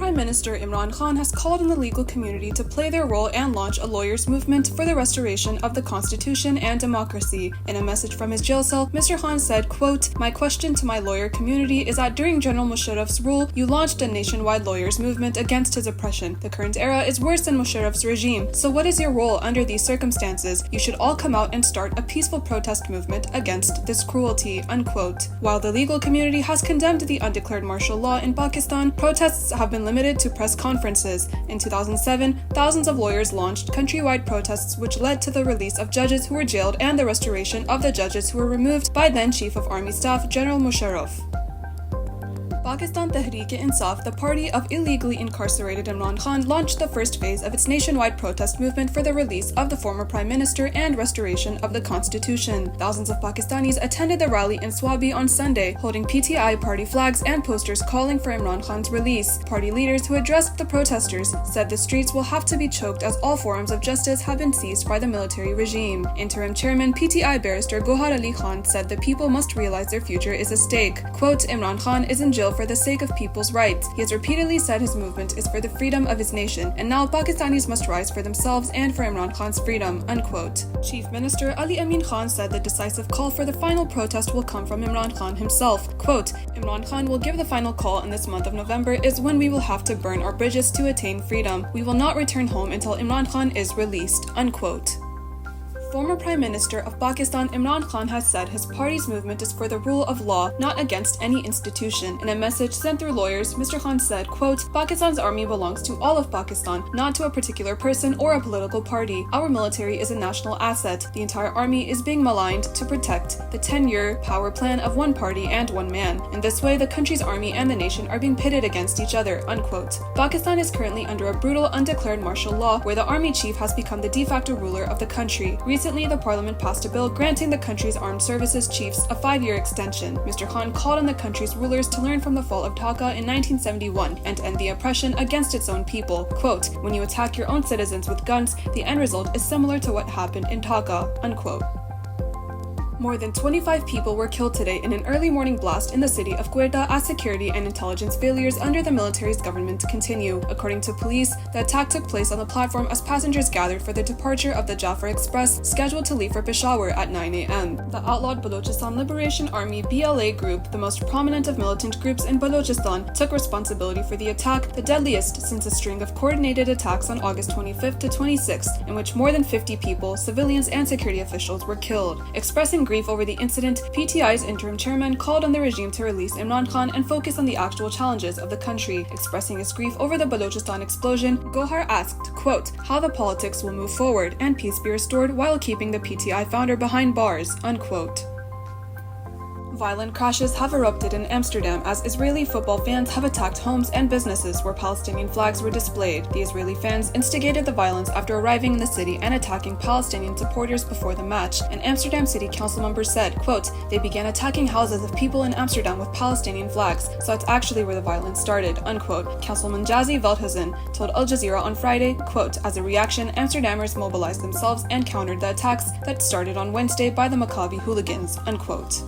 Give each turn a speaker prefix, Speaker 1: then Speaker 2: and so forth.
Speaker 1: Prime Minister Imran Khan has called on the legal community to play their role and launch a lawyers' movement for the restoration of the constitution and democracy. In a message from his jail cell, Mr. Khan said, quote, "My question to my lawyer community is that during General Musharraf's rule, you launched a nationwide lawyers' movement against his oppression. The current era is worse than Musharraf's regime. So what is your role under these circumstances? You should all come out and start a peaceful protest movement against this cruelty," unquote. While the legal community has condemned the undeclared martial law in Pakistan, protests have been limited to press conferences. In 2007, thousands of lawyers launched countrywide protests which led to the release of judges who were jailed and the restoration of the judges who were removed by then Chief of Army Staff General Musharraf. Pakistan Tehreek-e-Insaf, the party of illegally incarcerated Imran Khan, launched the first phase of its nationwide protest movement for the release of the former Prime Minister and restoration of the Constitution. Thousands of Pakistanis attended the rally in Swabi on Sunday, holding PTI party flags and posters calling for Imran Khan's release. Party leaders who addressed the protesters said the streets will have to be choked as all forms of justice have been seized by the military regime. Interim Chairman PTI Barrister Gohar Ali Khan said the people must realize their future is at stake. Quote, "Imran Khan is in jail for the sake of people's rights. He has repeatedly said his movement is for the freedom of his nation, and now Pakistanis must rise for themselves and for Imran Khan's freedom," unquote. Chief Minister Ali Amin Khan said the decisive call for the final protest will come from Imran Khan himself. Quote, "Imran Khan will give the final call in this month of November is when we will have to burn our bridges to attain freedom. We will not return home until Imran Khan is released," unquote. Former Prime Minister of Pakistan Imran Khan has said his party's movement is for the rule of law, not against any institution. In a message sent through lawyers, Mr. Khan said, quote, "Pakistan's army belongs to all of Pakistan, not to a particular person or a political party. Our military is a national asset. The entire army is being maligned to protect the 10-year power plan of one party and one man. In this way, the country's army and the nation are being pitted against each other," unquote. Pakistan is currently under a brutal undeclared martial law where the army chief has become the de facto ruler of the country. Recently, the parliament passed a bill granting the country's armed services chiefs a 5-year extension. Mr. Khan called on the country's rulers to learn from the fall of Dhaka in 1971 and end the oppression against its own people. Quote, "When you attack your own citizens with guns, the end result is similar to what happened in Dhaka," unquote. More than 25 people were killed today in an early morning blast in the city of Quetta as security and intelligence failures under the military's government continue. According to police, the attack took place on the platform as passengers gathered for the departure of the Jafar Express, scheduled to leave for Peshawar at 9 a.m. The outlawed Balochistan Liberation Army BLA group, the most prominent of militant groups in Balochistan, took responsibility for the attack, the deadliest since a string of coordinated attacks on August 25th to 26th, in which more than 50 people, civilians and security officials, were killed. Expressing grief over the incident, PTI's interim chairman called on the regime to release Imran Khan and focus on the actual challenges of the country. Expressing his grief over the Balochistan explosion, Gohar asked, quote, "how the politics will move forward and peace be restored while keeping the PTI founder behind bars," unquote. Violent crashes have erupted in Amsterdam as Israeli football fans have attacked homes and businesses where Palestinian flags were displayed. The Israeli fans instigated the violence after arriving in the city and attacking Palestinian supporters before the match. An Amsterdam City Council member said, quote, "They began attacking houses of people in Amsterdam with Palestinian flags, so it's actually where the violence started," unquote. Councilman Jazi Veldhuizen told Al Jazeera on Friday, quote, "As a reaction, Amsterdammers mobilized themselves and countered the attacks that started on Wednesday by the Maccabi hooligans," unquote.